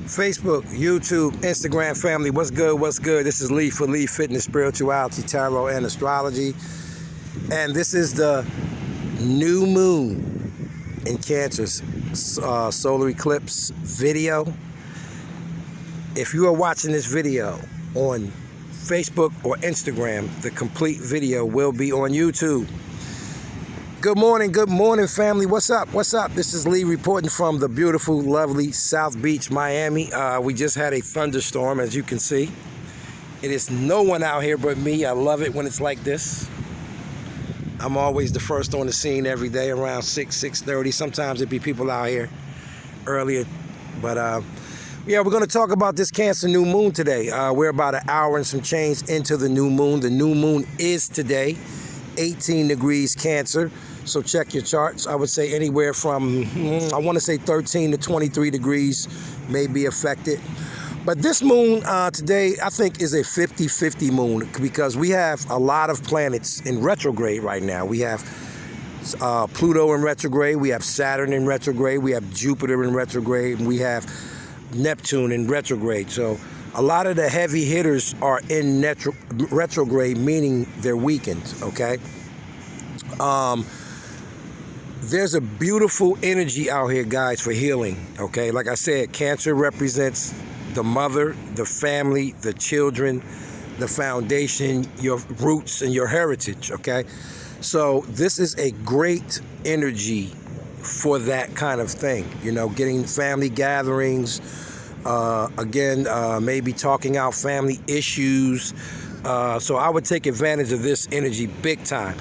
Facebook, YouTube, Instagram family. What's good? What's good? This is Lee for Lee Fitness, Spirituality, Tarot, and Astrology. And this is the new moon in Cancer's solar eclipse video. If you are watching this video on Facebook or Instagram, the complete video will be on YouTube. Good morning, family. What's up? What's up? This is Lee reporting from the beautiful, lovely South Beach, Miami. We just had a thunderstorm, as you can see. It is no one out here but me. I love it when it's like this. I'm always the first on the scene every day around 6:30. Sometimes it be people out here earlier. But yeah, we're going to talk about this Cancer new moon today. We're about an hour and some change into the new moon. The new moon is today, 18 degrees Cancer. So check your charts. I would say anywhere from, I want to say 13 to 23 degrees may be affected. But this moon today, I think, is a 50-50 moon because we have a lot of planets in retrograde right now. We have Pluto in retrograde. We have Saturn in retrograde. We have Jupiter in retrograde. And we have Neptune in retrograde. So a lot of the heavy hitters are in retrograde, meaning they're weakened, okay? There's a beautiful energy out here, guys, for healing, okay? Like I said, Cancer represents the mother, the family, the children, the foundation, your roots, and your heritage, okay? So this is a great energy for that kind of thing, you know, getting family gatherings, maybe talking out family issues. So I would take advantage of this energy big time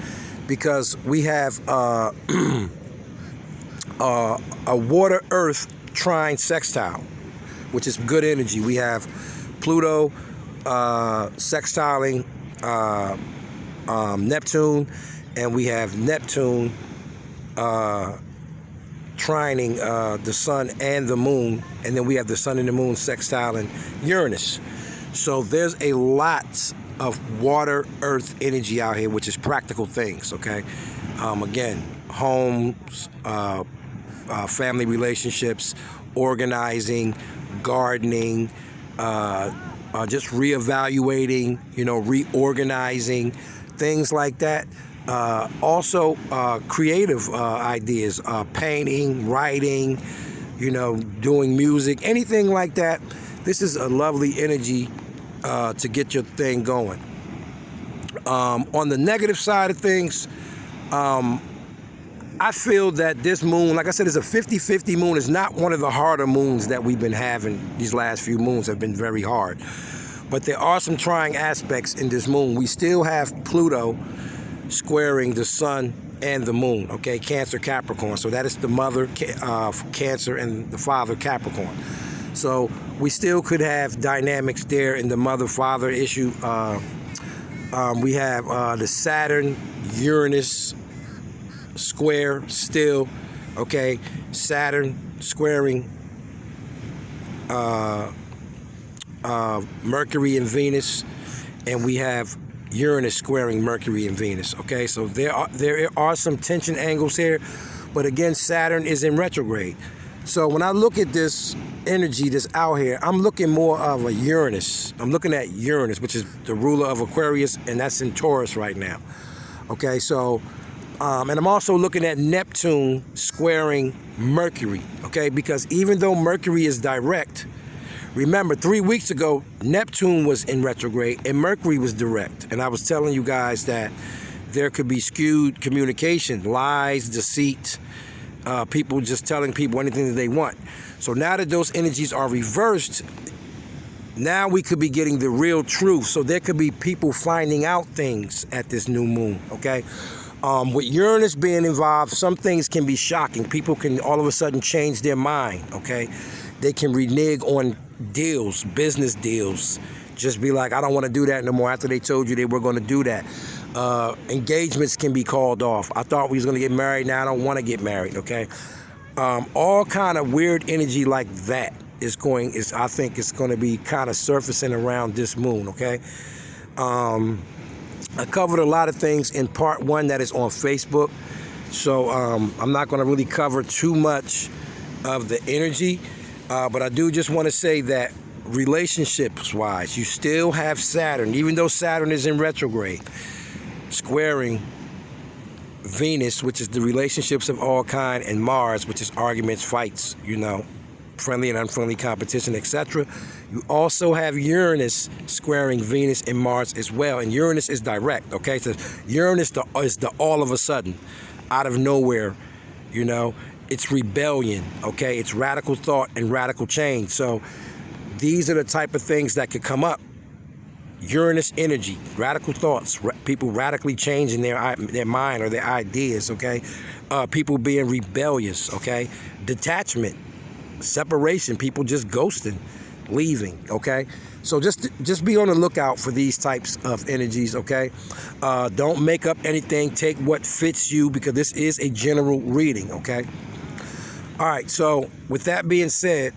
because we have a water-earth trine sextile, which is good energy. We have Pluto sextiling Neptune, and we have Neptune trining the sun and the moon, and then we have the sun and the moon sextiling Uranus. So there's a lot of water earth energy out here, which is practical things, okay? Again, homes, family relationships, organizing, gardening, just reevaluating, you know, reorganizing, things like that. Also creative ideas, painting, writing, you know, doing music, anything like that. This is a lovely energy to get your thing going. On the negative side of things, I feel that this moon, like I said, is a 50-50 moon. It's not one of the harder moons that we've been having. These last few moons have been very hard. But there are some trying aspects in this moon. We still have Pluto squaring the sun and the moon, okay? Cancer, Capricorn. So that is the mother, Cancer, and the father, Capricorn. So we still could have dynamics there in the mother-father issue. We have the Saturn-Uranus square still, okay? Saturn squaring Mercury and Venus, and we have Uranus squaring Mercury and Venus, okay? So there are some tension angles here, but again, Saturn is in retrograde. So when I look at this energy that's out here, I'm looking more of a Uranus. I'm looking at Uranus, which is the ruler of Aquarius, and that's in Taurus right now, okay? So, and I'm also looking at Neptune squaring Mercury, okay? Because even though Mercury is direct, remember, 3 weeks ago, Neptune was in retrograde and Mercury was direct. And I was telling you guys that there could be skewed communication, lies, deceit, people just telling people anything that they want. So now that those energies are reversed, now we could be getting the real truth. So there could be people finding out things at this new moon, okay? With Uranus being involved, some things can be shocking. People can all of a sudden change their mind, okay? They can renege on deals, business deals. Just be like, I don't want to do that no more after they told you they were going to do that. Engagements can be called off. I thought we was going to get married. Now I don't want to get married, okay? All kind of weird energy like that I think it's going to be kind of surfacing around this moon, okay? I covered a lot of things in part one that is on Facebook. So I'm not going to really cover too much of the energy. But I do just want to say that relationships-wise, you still have Saturn, even though Saturn is in retrograde, squaring Venus, which is the relationships of all kind, and Mars, which is arguments, fights, friendly and unfriendly competition, etc. You also have Uranus squaring Venus and Mars as well, and Uranus is direct, okay? So Uranus is the all of a sudden, out of nowhere, it's rebellion, okay? It's radical thought and radical change. So these are the type of things that could come up. Uranus energy, radical thoughts, people radically changing their mind or their ideas, okay? People being rebellious, okay? Detachment, separation, people just ghosting, leaving, okay? So just be on the lookout for these types of energies, okay? Don't make up anything. Take what fits you, because this is a general reading, okay? All right, so with that being said,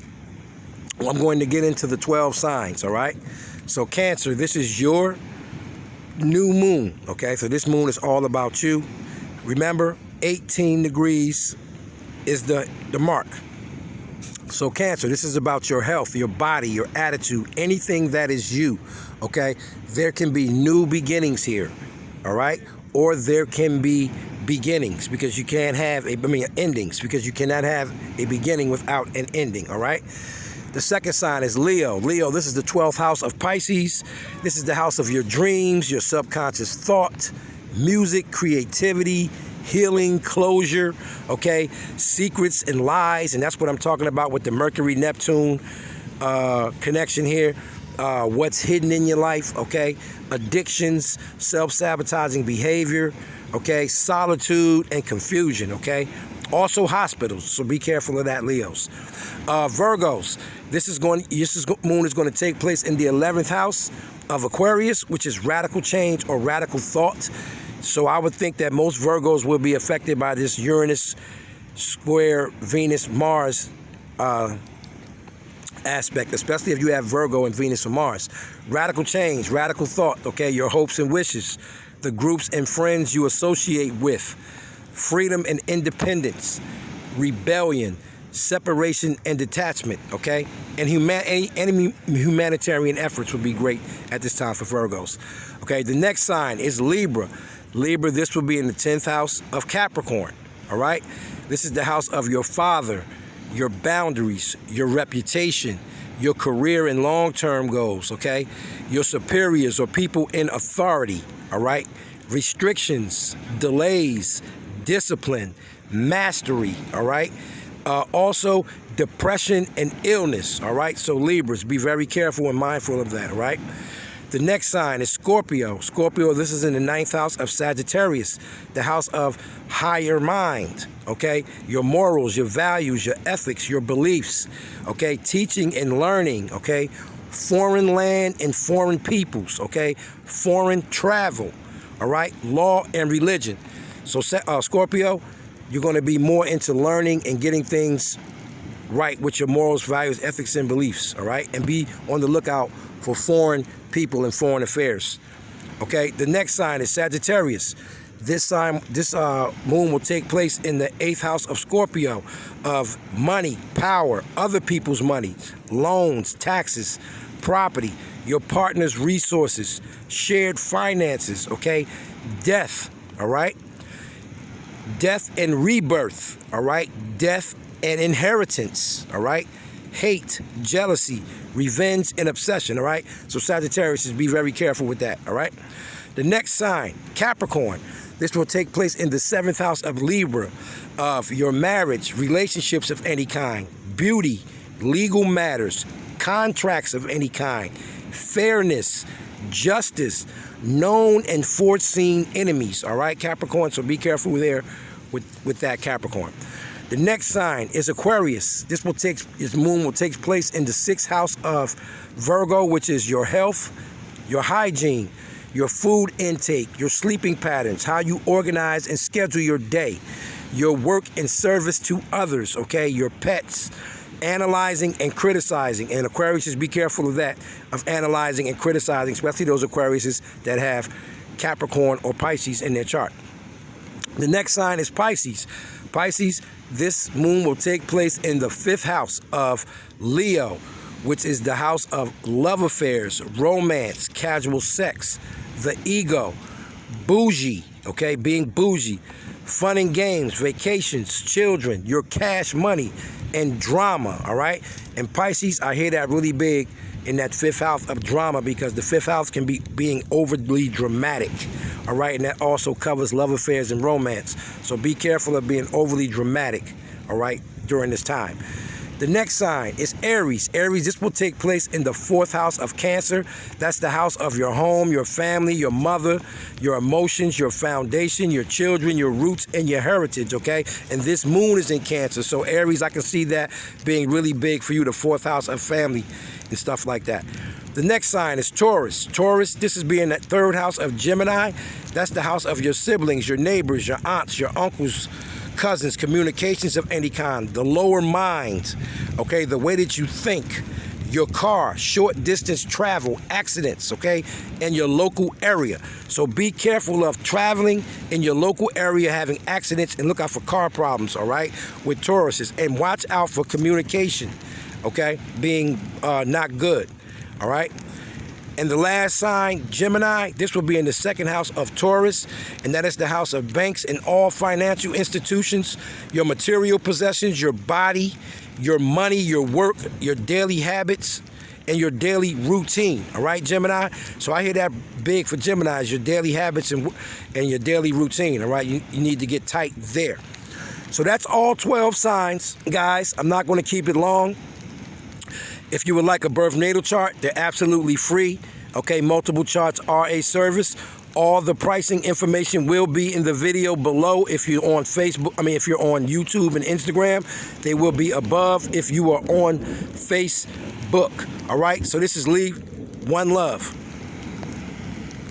I'm going to get into the 12 signs, all right? So Cancer, this is your new moon, okay? So this moon is all about you. Remember, 18 degrees is the mark. So Cancer, this is about your health, your body, your attitude, anything that is you, okay? There can be new beginnings here, all right? Or there can be beginnings, because you can't have endings, because you cannot have a beginning without an ending, all right? The second sign is Leo. Leo, this is the 12th house of Pisces. This is the house of your dreams, your subconscious thought, music, creativity, healing, closure, okay? Secrets and lies, and that's what I'm talking about with the Mercury-Neptune connection here. What's hidden in your life, okay? Addictions, self-sabotaging behavior, okay? Solitude and confusion, okay? Also hospitals, so be careful of that, Leos. Virgos, this moon is going to take place in the 11th house of Aquarius, which is radical change or radical thought. So I would think that most Virgos will be affected by this Uranus square Venus Mars aspect, especially if you have Virgo and Venus or Mars. Radical change, radical thought, okay? Your hopes and wishes, the groups and friends you associate with, freedom and independence, rebellion, separation and detachment, okay? And any humanitarian efforts would be great at this time for Virgos. Okay, the next sign is Libra. Libra, this will be in the 10th house of Capricorn, all right? This is the house of your father, your boundaries, your reputation, your career and long-term goals, okay? Your superiors or people in authority, all right? Restrictions, delays, discipline, mastery, all right? Also, depression and illness, all right? So Libras, be very careful and mindful of that, all right? The next sign is Scorpio. Scorpio, this is in the 9th house of Sagittarius, the house of higher mind, okay? Your morals, your values, your ethics, your beliefs, okay? Teaching and learning, okay? Foreign land and foreign peoples, okay? Foreign travel, all right? Law and religion. So Scorpio, you're going to be more into learning and getting things right with your morals, values, ethics, and beliefs, all right? And be on the lookout for foreign people and foreign affairs, okay? The next sign is Sagittarius. This moon will take place in the 8th house of Scorpio, of money, power, other people's money, loans, taxes, property, your partner's resources, shared finances, okay? Death, all right? Death and rebirth, all right? Death and inheritance, all right? Hate, jealousy, revenge, and obsession, all right? So Sagittarius, just be very careful with that, all right? The next sign, Capricorn. This will take place in the 7th house of Libra, of your marriage, relationships of any kind, beauty, legal matters, contracts of any kind, fairness, justice, known and foreseen enemies, all right, Capricorn? So be careful there with that, Capricorn. The next sign is Aquarius. This moon will take place in the 6th house of Virgo, which is your health, your hygiene, your food intake, your sleeping patterns, how you organize and schedule your day, your work and service to others, okay? Your pets, analyzing and criticizing. And Aquarius, just be careful of that, of analyzing and criticizing, especially those Aquariuses that have Capricorn or Pisces in their chart. The next sign is Pisces. Pisces, this moon will take place in the 5th house of Leo, which is the house of love affairs, romance, casual sex, the ego, bougie, okay, being bougie, fun and games, vacations, children, your cash money, and drama, all right? And Pisces, I hear that really big in that 5th house of drama, because the 5th house can be being overly dramatic, all right? And that also covers love affairs and romance. So be careful of being overly dramatic, all right, during this time. The next sign is Aries. Aries, this will take place in the 4th house of Cancer. That's the house of your home, your family, your mother, your emotions, your foundation, your children, your roots, and your heritage, okay? And this moon is in Cancer. So Aries, I can see that being really big for you, the 4th house of family and stuff like that. The next sign is Taurus. Taurus, this is being that 3rd house of Gemini. That's the house of your siblings, your neighbors, your aunts, your uncles, cousins, communications of any kind, the lower mind, okay, the way that you think, your car, short distance travel, accidents, okay, and your local area. So be careful of traveling in your local area, having accidents, and look out for car problems, all right, with Tauruses. And watch out for communication, okay, being not good, all right. And the last sign, Gemini, this will be in the 2nd house of Taurus, and that is the house of banks and all financial institutions, your material possessions, your body, your money, your work, your daily habits, and your daily routine, all right, Gemini? So I hear that big for Geminis, your daily habits and your daily routine, all right? You need to get tight there. So that's all 12 signs, guys. I'm not going to keep it long. If you would like a birth natal chart, they're absolutely free. Okay, multiple charts are a service. All the pricing information will be in the video below. If you're on if you're on YouTube and Instagram, they will be above if you are on Facebook. All right, so this is Lee. One love.